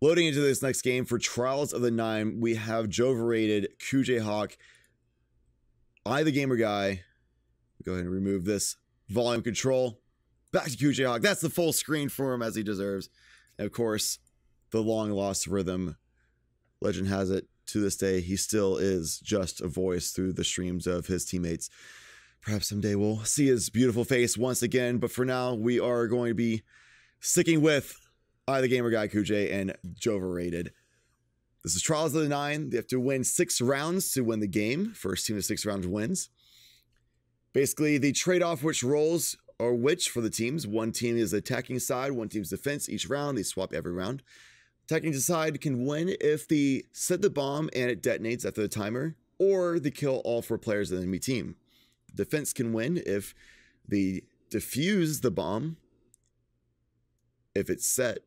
Loading into this next game for Trials of the Nine, we have Joverrated, Kujay Hawk, iTheGamerGuy. Go ahead and remove this volume control. Back to Kujay Hawk. That's the full screen for him as he deserves. And of course, the long lost rhythm. Legend has it, to this day, he still is just a voice through the streams of his teammates. Perhaps someday we'll see his beautiful face once again, but for now, we are going to be sticking with iTheGamerGuy, Kujay, and Joverrated. This is Trials of the Nine. They have to win 6 rounds to win the game. First team to 6 rounds wins. Basically, the trade-off which roles are which for the teams. One team is attacking side, one team's defense. Each round, they swap every round. Attacking side can win if they set the bomb and it detonates after the timer, or they kill all 4 players of the enemy team. Defense can win if they defuse the bomb, if it's set,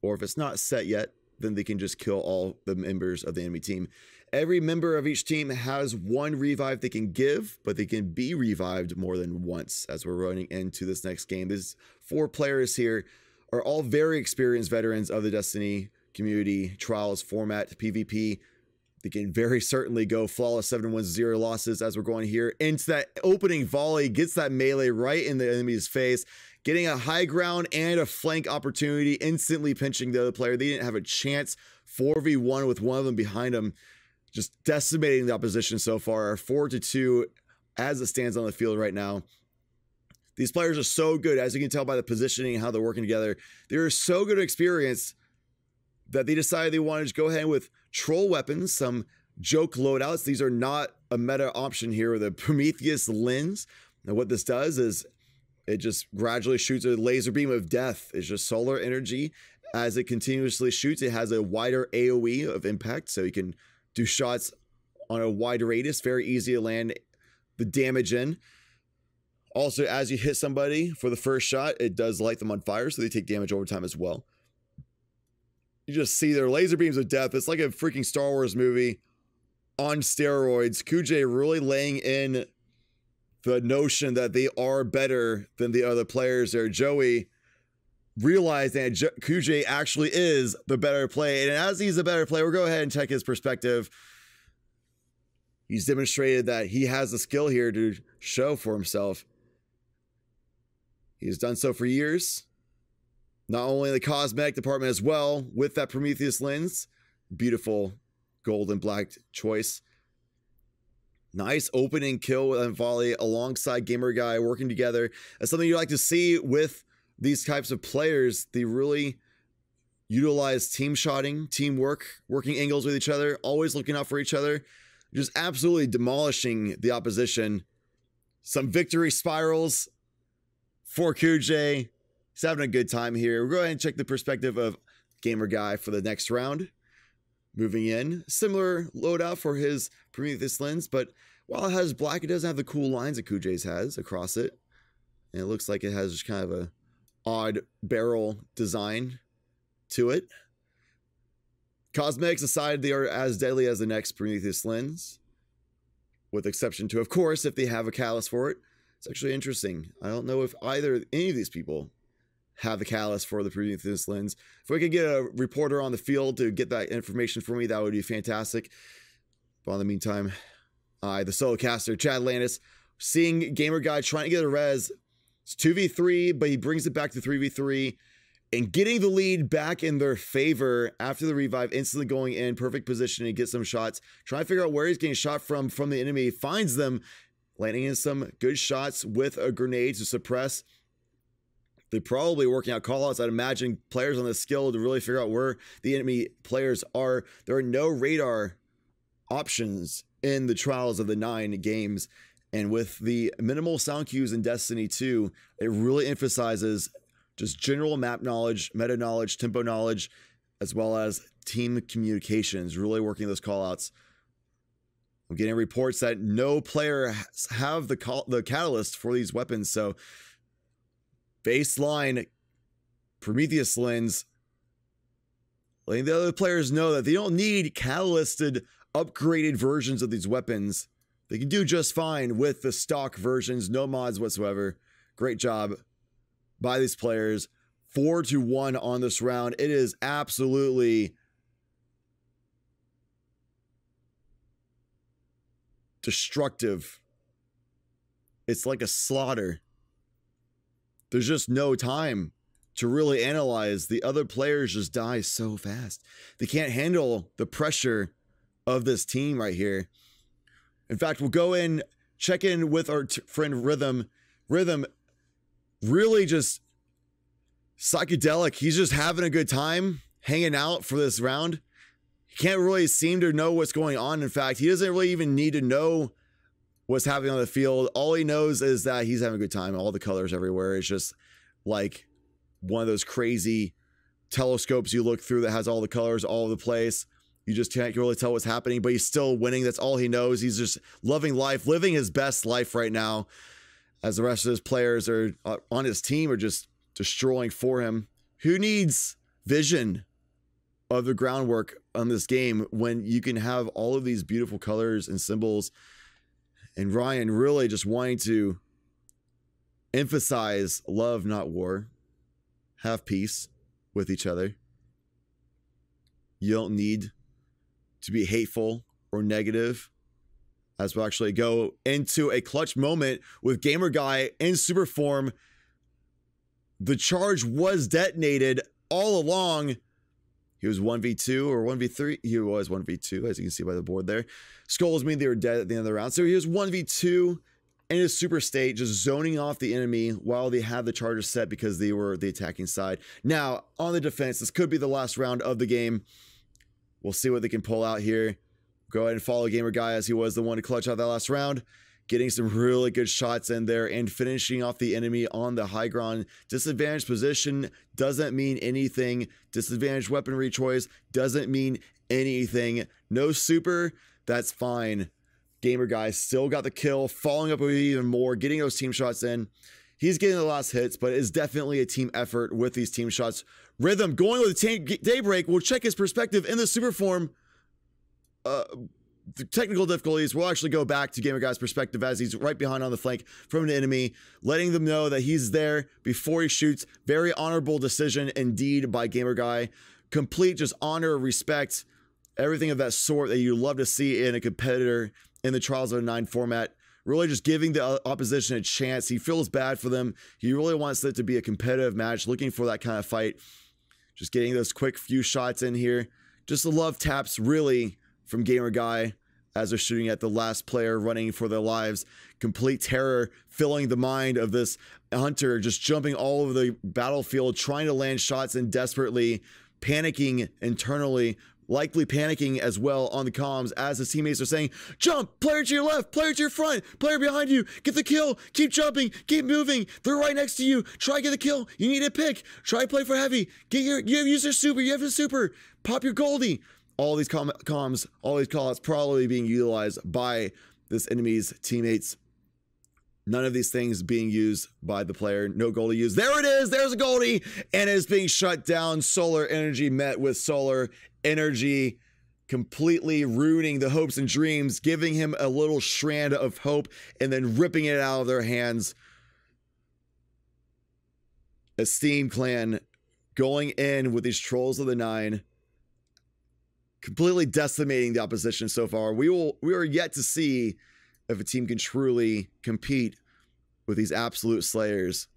or if it's not set yet, then they can just kill all the members of the enemy team. Every member of each team has 1 revive they can give, but they can be revived more than once as we're running into this next game. There's 4 players here, are all very experienced veterans of the Destiny community, Trials format, PvP. They can very certainly go flawless 7 wins, 0 losses as we're going here into that opening volley, gets that melee right in the enemy's face, getting a high ground and a flank opportunity, instantly pinching the other player. They didn't have a chance. 4v1 with one of them behind them, just decimating the opposition so far. 4-2 as it stands on the field right now. These players are so good, as you can tell by the positioning and how they're working together. They're so good at experience that they decided they wanted to go ahead with troll weapons, some joke loadouts. These are not a meta option here with a Prometheus lens. And what this does is it just gradually shoots a laser beam of death. It's just solar energy. As it continuously shoots, it has a wider AoE of impact, so you can do shots on a wide radius, very easy to land the damage in. Also, as you hit somebody for the first shot, it does light them on fire, so they take damage over time as well. You just see their laser beams of death. It's like a freaking Star Wars movie on steroids. Kujay really laying in the notion that they are better than the other players there. Joey realizing that Kujay actually is the better player. And as he's the better player, we'll go ahead and check his perspective. He's demonstrated that he has the skill here to show for himself. He's done so for years. Not only the cosmetic department as well, with that Prometheus lens. Beautiful gold and black choice. Nice opening kill with a volley alongside GamerGuy working together. That's something you like to see with these types of players. They really utilize team shotting, teamwork, working angles with each other, always looking out for each other. Just absolutely demolishing the opposition. Some victory spirals for Kujay. He's having a good time here. We'll go ahead and check the perspective of GamerGuy for the next round. Moving in. Similar loadout for his Prometheus lens, but while it has black, it doesn't have the cool lines that Kujay's has across it. And it looks like it has just kind of a odd barrel design to it. Cosmetics aside, they are as deadly as the next Prometheus lens. With exception to, of course, if they have a catalyst for it. It's actually interesting. I don't know if any of these people have the catalyst for the Prometheus lens. If we could get a reporter on the field to get that information for me, that would be fantastic. But in the meantime, the solo caster, Chad Landis, seeing GamerGuy trying to get a res. It's 2v3, but he brings it back to 3v3 and getting the lead back in their favor after the revive, instantly going in, perfect position and get some shots. Trying to figure out where he's getting shot from the enemy, finds them, landing in some good shots with a grenade to suppress. They're probably working out callouts. I'd imagine players on this skill to really figure out where the enemy players are. There are no radar options in the Trials of the 9 games. And with the minimal sound cues in Destiny 2, it really emphasizes just general map knowledge, meta knowledge, tempo knowledge, as well as team communications, really working those callouts. I'm getting reports that no player have the catalyst for these weapons, so baseline Prometheus lens, letting the other players know that they don't need catalysted, upgraded versions of these weapons. They can do just fine with the stock versions, no mods whatsoever. Great job by these players. 4-1 on this round. It is absolutely destructive. It's like a slaughter. There's just no time to really analyze. The other players just die so fast. They can't handle the pressure of this team right here. In fact, we'll go in, check in with our friend Rhythm. Rhythm, really just psychedelic. He's just having a good time hanging out for this round. He can't really seem to know what's going on. In fact, he doesn't really even need to know what's happening on the field. All he knows is that he's having a good time. All the colors everywhere. It's just like one of those crazy telescopes you look through that has all the colors all over the place. You just can't really tell what's happening, but he's still winning. That's all he knows. He's just loving life, living his best life right now, as the rest of his players are on his team are just destroying for him. Who needs vision of the groundwork on this game when you can have all of these beautiful colors and symbols? And Ryan really just wanting to emphasize love, not war. Have peace with each other. You don't need to be hateful or negative, as we'll actually go into a clutch moment with GamerGuy in super form. The charge was detonated all along. He was 1v2 or 1v3. He was 1v2, as you can see by the board there. Skulls mean they were dead at the end of the round. So he was 1v2 in his super state, just zoning off the enemy while they had the charges set because they were the attacking side. Now, on the defense, this could be the last round of the game. We'll see what they can pull out here. Go ahead and follow GamerGuy, as he was the one to clutch out that last round. Getting some really good shots in there and finishing off the enemy on the high ground. Disadvantaged position doesn't mean anything. Disadvantaged weaponry choice doesn't mean anything. No super, that's fine. GamerGuy still got the kill, following up with even more, getting those team shots in. He's getting the last hits, but it's definitely a team effort with these team shots. Rhythm going with the daybreak. We'll check his perspective in the super form. The technical difficulties, we'll actually go back to GamerGuy's perspective as he's right behind on the flank from an enemy, letting them know that he's there before he shoots. Very honorable decision indeed by GamerGuy. Complete just honor, respect, everything of that sort that you love to see in a competitor in the Trials of the 9 format. Really just giving the opposition a chance. He feels bad for them. He really wants it to be a competitive match, looking for that kind of fight. Just getting those quick few shots in here. Just the love taps, really, from GamerGuy as they're shooting at the last player running for their lives. Complete terror filling the mind of this hunter, just jumping all over the battlefield, trying to land shots and desperately panicking internally, likely panicking as well on the comms as his teammates are saying, jump, player to your left, player to your front, player behind you, get the kill, keep jumping, keep moving, they're right next to you, try get the kill, you need a pick, try play for heavy, use your super, you have the super, pop your Goldie. All these comms, all these callouts probably being utilized by this enemy's teammates. None of these things being used by the player. No Goldie used. There it is. There's a Goldie. And it's being shut down. Solar energy met with solar energy, completely ruining the hopes and dreams, giving him a little strand of hope and then ripping it out of their hands. Esteem clan going in with these Trolls of the 9. Completely decimating the opposition so far. We are yet to see if a team can truly compete with these absolute slayers.